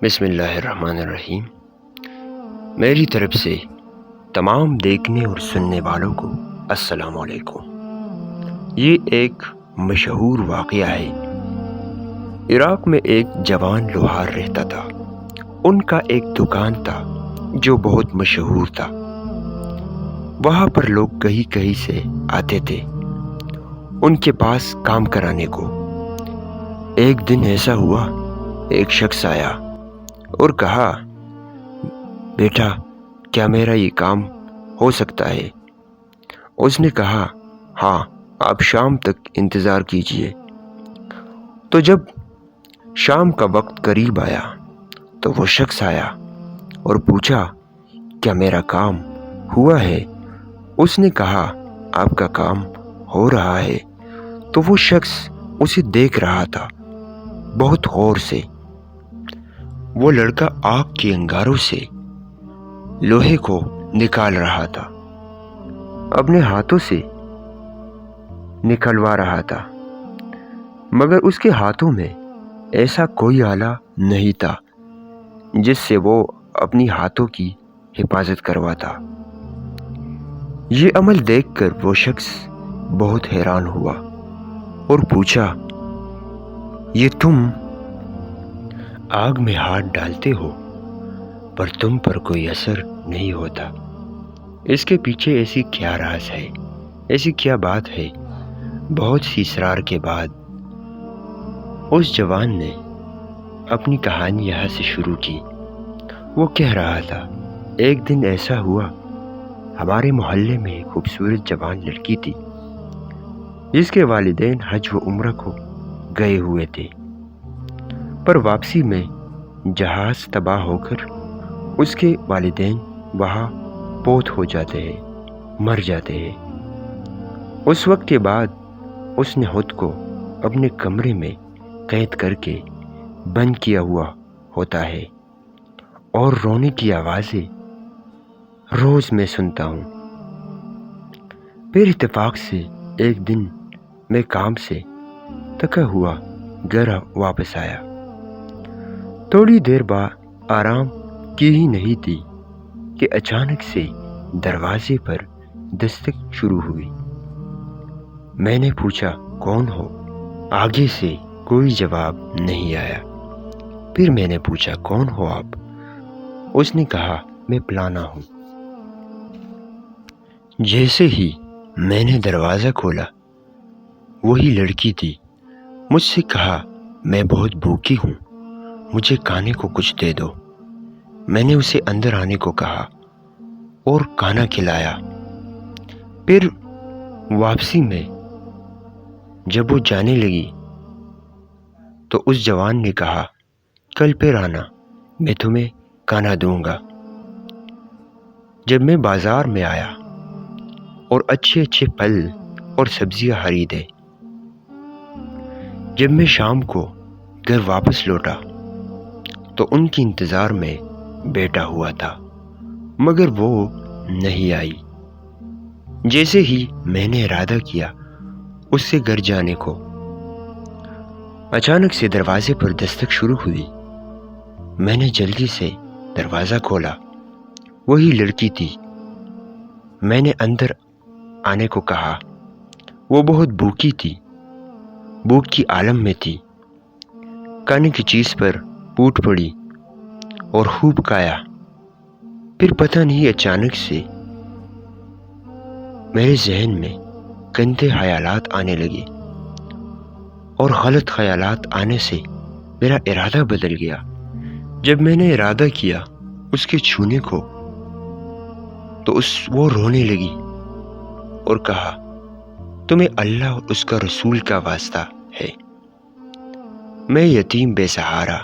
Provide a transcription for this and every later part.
بسم اللہ الرحمن الرحیم۔ میری طرف سے تمام دیکھنے اور سننے والوں کو السلام علیکم۔ یہ ایک مشہور واقعہ ہے۔ عراق میں ایک جوان لوہار رہتا تھا۔ ان کا ایک دکان تھا جو بہت مشہور تھا۔ وہاں پر لوگ کہیں کہیں سے آتے تھے ان کے پاس کام کرانے کو۔ ایک دن ایسا ہوا، ایک شخص آیا اور کہا، بیٹا کیا میرا یہ کام ہو سکتا ہے؟ اس نے کہا، ہاں آپ شام تک انتظار کیجئے۔ تو جب شام کا وقت قریب آیا تو وہ شخص آیا اور پوچھا، کیا میرا کام ہوا ہے؟ اس نے کہا، آپ کا کام ہو رہا ہے۔ تو وہ شخص اسے دیکھ رہا تھا بہت غور سے۔ وہ لڑکا آگ کے انگاروں سے لوہے کو نکال رہا تھا، اپنے ہاتھوں سے نکلوا رہا تھا، مگر اس کے ہاتھوں میں ایسا کوئی آلہ نہیں تھا جس سے وہ اپنی ہاتھوں کی حفاظت کرواتا۔ یہ عمل دیکھ کر وہ شخص بہت حیران ہوا اور پوچھا، یہ تم آگ میں ہاتھ ڈالتے ہو پر تم پر کوئی اثر نہیں ہوتا، اس کے پیچھے ایسی کیا راز ہے؟ ایسی کیا بات ہے؟ بہت سی اصرار کے بعد اس جوان نے اپنی کہانی یہاں سے شروع کی۔ وہ کہہ رہا تھا، ایک دن ایسا ہوا، ہمارے محلے میں ایک خوبصورت جوان لڑکی تھی جس کے والدین حج و عمرہ کو گئے ہوئے تھے، پر واپسی میں جہاز تباہ ہو کر اس کے والدین وہاں فوت ہو جاتے ہیں، مر جاتے ہیں۔ اس وقت کے بعد اس نے خود کو اپنے کمرے میں قید کر کے بند کیا ہوا ہوتا ہے اور رونے کی آوازیں روز میں سنتا ہوں۔ پھر اتفاق سے ایک دن میں کام سے تھکا ہوا گھر واپس آیا۔ تھوڑی دیر بعد آرام کی ہی نہیں تھی کہ اچانک سے دروازے پر دستک شروع ہوئی۔ میں نے پوچھا، کون ہو؟ آگے سے کوئی جواب نہیں آیا۔ پھر میں نے پوچھا، کون ہو آپ؟ اس نے کہا، میں فلانا ہوں۔ جیسے ہی میں نے دروازہ کھولا، وہی لڑکی تھی۔ مجھ سے کہا، میں بہت بھوکی ہوں، مجھے کھانے کو کچھ دے دو۔ میں نے اسے اندر آنے کو کہا اور کھانا کھلایا۔ پھر واپسی میں جب وہ جانے لگی تو اس جوان نے کہا، کل پھر آنا، میں تمہیں کھانا دوں گا۔ جب میں بازار میں آیا اور اچھے اچھے پھل اور سبزیاں خریدے، جب میں شام کو گھر واپس لوٹا تو ان کی انتظار میں بیٹھا ہوا تھا، مگر وہ نہیں آئی۔ جیسے ہی میں نے ارادہ کیا اس سے گھر جانے کو، اچانک سے دروازے پر دستک شروع ہوئی۔ میں نے جلدی سے دروازہ کھولا، وہی لڑکی تھی۔ میں نے اندر آنے کو کہا۔ وہ بہت بھوکی تھی، بھوک کی عالم میں تھی۔ کھانے کی چیز پر ٹوٹ پڑی اور خوب کھایا۔ پھر پتہ نہیں اچانک سے میرے ذہن میں گندے خیالات آنے لگے اور غلط خیالات آنے سے میرا ارادہ بدل گیا۔ جب میں نے ارادہ کیا اس کے چھونے کو تو وہ رونے لگی اور کہا، تمہیں اللہ اور اس کا رسول کا واسطہ ہے، میں یتیم بے سہارا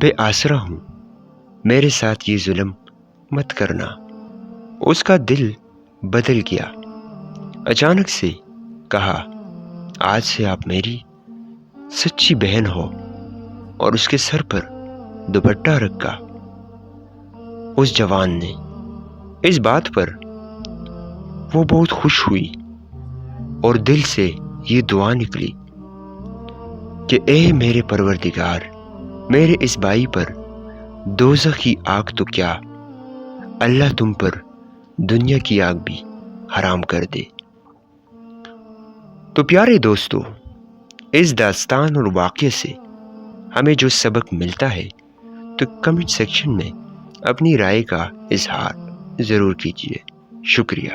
بے آسرا ہوں، میرے ساتھ یہ ظلم مت کرنا۔ اس کا دل بدل گیا۔ اچانک سے کہا، آج سے آپ میری سچی بہن ہو، اور اس کے سر پر دوپٹہ رکھا۔ اس جوان نے اس بات پر وہ بہت خوش ہوئی اور دل سے یہ دعا نکلی کہ اے میرے پروردگار، میرے اس بھائی پر دوزخ کی آگ تو کیا، اللہ تم پر دنیا کی آگ بھی حرام کر دے۔ تو پیارے دوستو، اس داستان اور واقعے سے ہمیں جو سبق ملتا ہے تو کمنٹ سیکشن میں اپنی رائے کا اظہار ضرور کیجیے۔ شکریہ۔